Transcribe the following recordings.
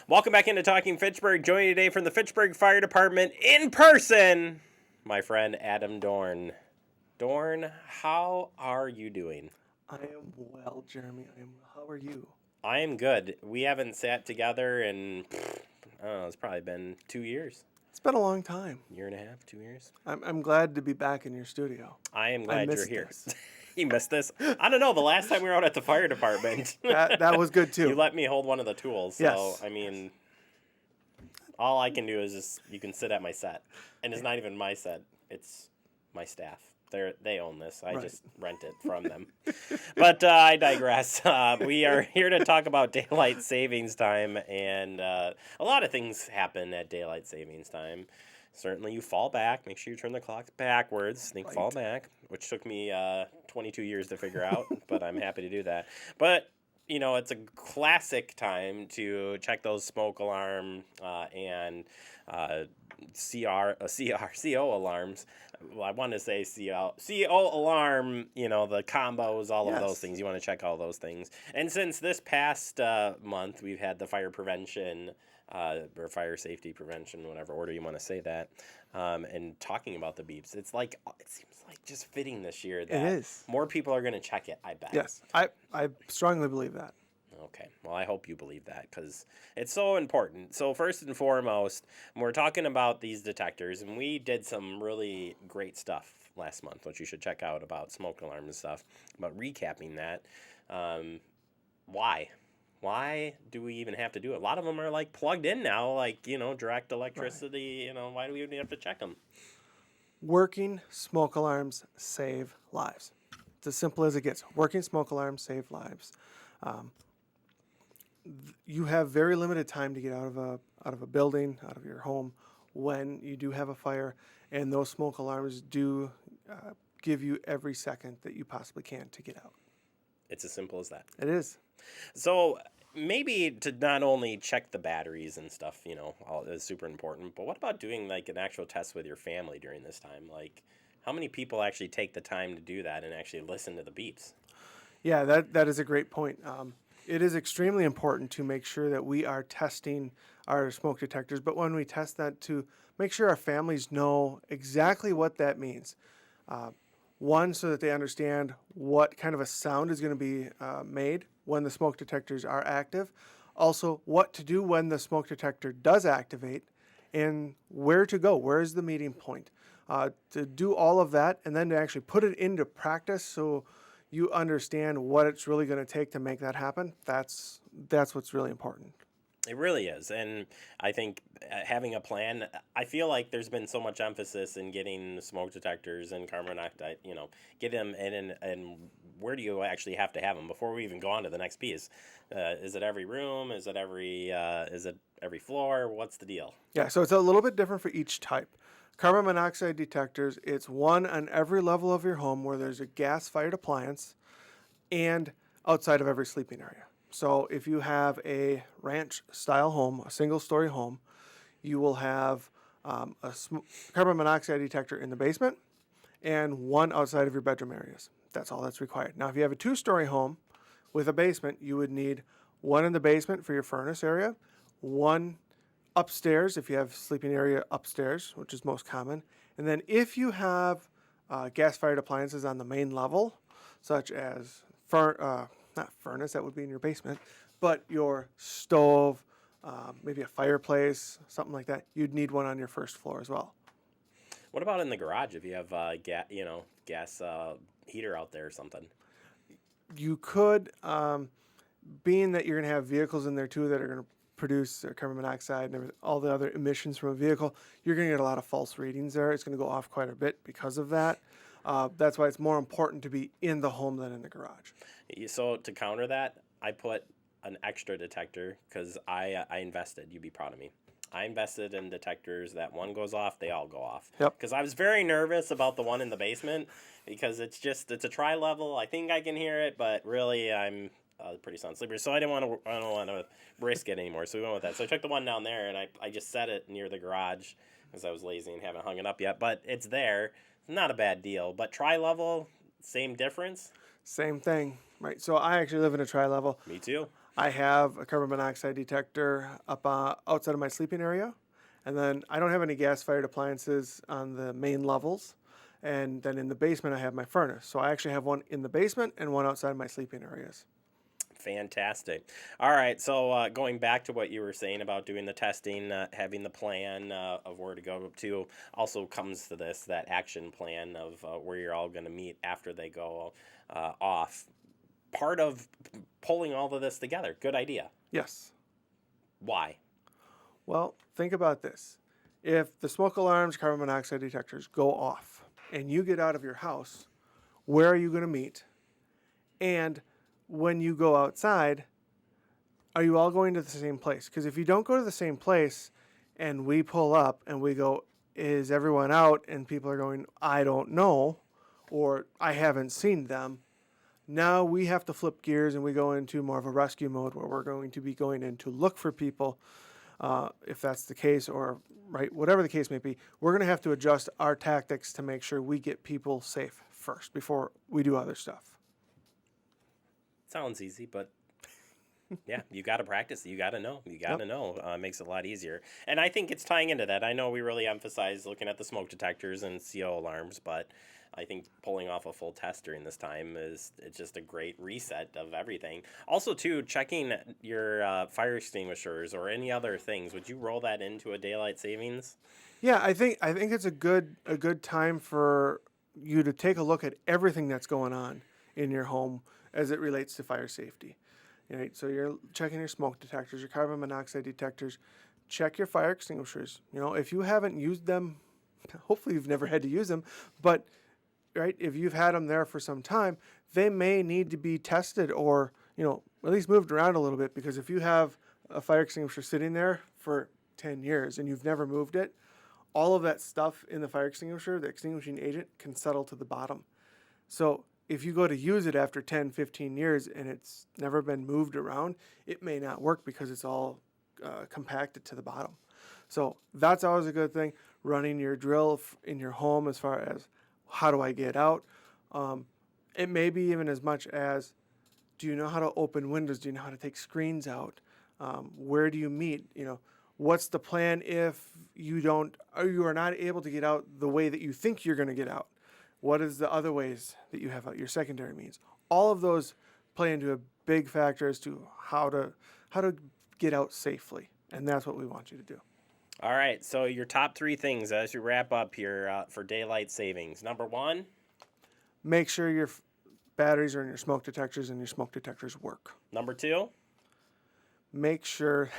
Welcome back into Talking Fitchburg. Joining today from the Fitchburg Fire Department in person, my friend Adam Dorn. Dorn, how are you doing? I am well, Jeremy. How are you? I am good. We haven't sat together in, I don't know, it's probably been 2 years. It's been a long time. Year and a half, 2 years. I'm glad to be back in your studio. I am glad you're here. This. You missed this? I don't know. The last time we were out at the fire department. that was good too. You let me hold one of the tools. So, yes. I mean, all I can do is just, you can sit at my set. And it's not even my set. It's my staff. They own this. I just rent it from them. But I digress. We are here to talk about daylight savings time, and a lot of things happen at daylight savings time. Certainly, you fall back. Make sure you turn the clocks backwards. Think fall back, which took me 22 years to figure out, but I'm happy to do that. But you know, it's a classic time to check those smoke alarm and CO alarms. Well, I want to say CO alarm, you know, the combos, all of those things. You want to check all those things. And since this past month, we've had the fire prevention or fire safety prevention, whatever order you want to say that, and talking about the beeps. It seems like just fitting this year that it is. More people are going to check it, I bet. Yes, I strongly believe that. Okay, well, I hope you believe that because it's so important. So first and foremost, we're talking about these detectors, and we did some really great stuff last month, which you should check out about smoke alarm and stuff. But recapping that, why? Why do we even have to do it? A lot of them are like plugged in now, like, you know, direct electricity. You know, why do we even have to check them? Working smoke alarms save lives. It's as simple as it gets. Working smoke alarms save lives. You have very limited time to get out of a building, out of your home, when you do have a fire, and those smoke alarms do give you every second that you possibly can to get out. It's as simple as that. It is. So maybe to not only check the batteries and stuff, you know, is super important, but what about doing like an actual test with your family during this time? Like, how many people actually take the time to do that and actually listen to the beeps? Yeah, that is a great point. It is extremely important to make sure that we are testing our smoke detectors, but when we test that, to make sure our families know exactly what that means. One, so that they understand what kind of a sound is going to be made when the smoke detectors are active. Also, what to do when the smoke detector does activate, and where to go. Where is the meeting point? To do all of that, and then to actually put it into practice so you understand what it's really going to take to make that happen. That's what's really important. It really is. And I think having a plan, I feel like there's been so much emphasis in getting smoke detectors and carbon monoxide, you know, get them in, and where do you actually have to have them before we even go on to the next piece? Is it every room? Is it every floor? What's the deal? Yeah, so it's a little bit different for each type. Carbon monoxide detectors, it's one on every level of your home where there's a gas-fired appliance and outside of every sleeping area. So if you have a ranch-style home, a single-story home, you will have carbon monoxide detector in the basement and one outside of your bedroom areas. That's all that's required. Now, if you have a two-story home with a basement, you would need one in the basement for your furnace area, one upstairs if you have sleeping area upstairs, which is most common. And then if you have gas-fired appliances on the main level, such as not furnace, that would be in your basement, but your stove, maybe a fireplace, something like that, you'd need one on your first floor as well. What about in the garage if you have gas heater out there or something? You could, being that you're going to have vehicles in there too that are going to produce carbon monoxide and all the other emissions from a vehicle, you're going to get a lot of false readings there. It's going to go off quite a bit because of that. That's why it's more important to be in the home than in the garage. So to counter that, I put an extra detector because I invested. You'd be proud of me. I invested in detectors that one goes off, they all go off. Yep. Because I was very nervous about the one in the basement because it's a tri-level. I think I can hear it, but really I'm pretty sound sleeper. So I don't want to risk it anymore. So we went with that. So I took the one down there and I just set it near the garage because I was lazy and haven't hung it up yet. But it's there. Not a bad deal. But tri-level, same difference? Same thing, right? So I actually live in a tri-level. Me too. I have a carbon monoxide detector up outside of my sleeping area. And then I don't have any gas-fired appliances on the main levels. And then in the basement, I have my furnace. So I actually have one in the basement and one outside my sleeping areas. Fantastic. All right. So going back to what you were saying about doing the testing, having the plan of where to go to, also comes to this, that action plan of where you're all going to meet after they go off. Part of pulling all of this together. Good idea. Yes. Why? Well, think about this. If the smoke alarms, carbon monoxide detectors go off and you get out of your house, where are you going to meet? And when you go outside, are you all going to the same place? Because if you don't go to the same place and we pull up and we go, is everyone out? And people are going, I don't know, or I haven't seen them. Now we have to flip gears and we go into more of a rescue mode where we're going to be going in to look for people, if that's the case, or right, whatever the case may be. We're going to have to adjust our tactics to make sure we get people safe first before we do other stuff. Sounds easy, but yeah, you got to practice. You got to know. You got to know. Makes it a lot easier. And I think it's tying into that. I know we really emphasize looking at the smoke detectors and CO alarms, but I think pulling off a full test during this time it's just a great reset of everything. Also, too, checking your fire extinguishers or any other things. Would you roll that into a daylight savings? Yeah, I think it's a good time for you to take a look at everything that's going on in your home as it relates to fire safety. Right? So you're checking your smoke detectors, your carbon monoxide detectors. Check your fire extinguishers. If you haven't used them, hopefully you've never had to use them, but right, if you've had them there for some time, they may need to be tested or at least moved around a little bit, because if you have a fire extinguisher sitting there for 10 years and you've never moved it, all of that stuff in the fire extinguisher, the extinguishing agent, can settle to the bottom. So if you go to use it after 10, 15 years and it's never been moved around, it may not work because it's all compacted to the bottom. So that's always a good thing. Running your drill in your home as far as how do I get out? It may be even as much as, do you know how to open windows? Do you know how to take screens out? Where do you meet? What's the plan if you are not able to get out the way that you think you're going to get out? What is the other ways that you have out, your secondary means? All of those play into a big factor as to how to get out safely, and that's what we want you to do. All right, so your top 3 things as you wrap up here for daylight savings. Number 1? Make sure your batteries are in your smoke detectors and your smoke detectors work. Number 2? Make sure...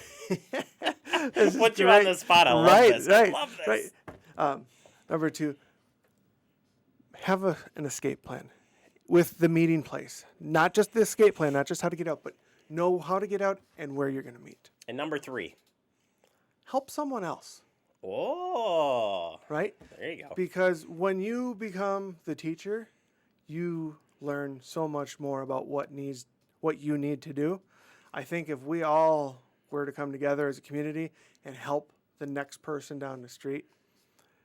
Put you on the spot. I love this. I love this. Right. Number 2, have an escape plan with the meeting place. Not just the escape plan, not just how to get out, but know how to get out and where you're going to meet. And number 3? Help someone else. Oh. Right? There you go. Because when you become the teacher, you learn so much more about what you need to do. I think if we all were to come together as a community and help the next person down the street,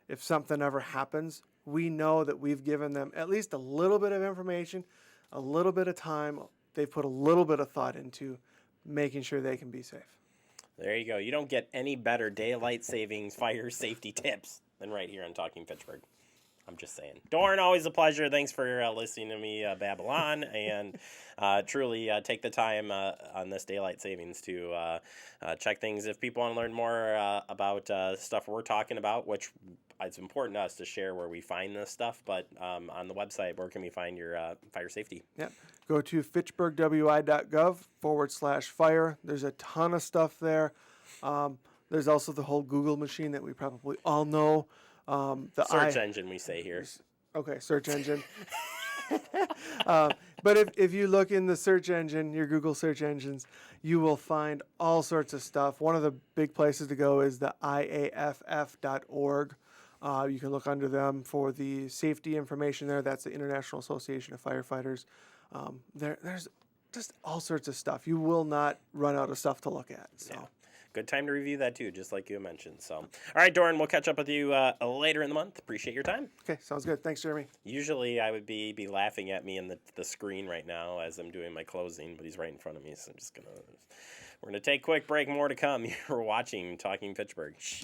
if something ever happens, we know that we've given them at least a little bit of information, a little bit of time. They've put a little bit of thought into making sure they can be safe. There you go. You don't get any better daylight savings fire safety tips than right here on Talking Fitchburg. I'm just saying. Dorn, always a pleasure. Thanks for listening to me babble on, and truly take the time on this daylight savings to check things. If people want to learn more about stuff we're talking about, which it's important to us to share where we find this stuff, but on the website, where can we find your fire safety? Yeah. Go to fitchburgwi.gov/fire. There's a ton of stuff there. There's also the whole Google machine that we probably all know. The search engine, we say here. Okay, search engine. But if you look in the search engine, your Google search engines, you will find all sorts of stuff. One of the big places to go is the IAFF.org. You can look under them for the safety information there. That's the International Association of Firefighters. There's just all sorts of stuff. You will not run out of stuff to look at. So. Yeah. good time to review that too, just like you mentioned. So, all right, Dorn, we'll catch up with you later in the month. Appreciate your time. Okay, sounds good. Thanks, Jeremy. Usually I would be laughing at me in the screen right now as I'm doing my closing, but he's right in front of me, so we're gonna take a quick break. More to come. You're watching Talking Fitchburg. Shh.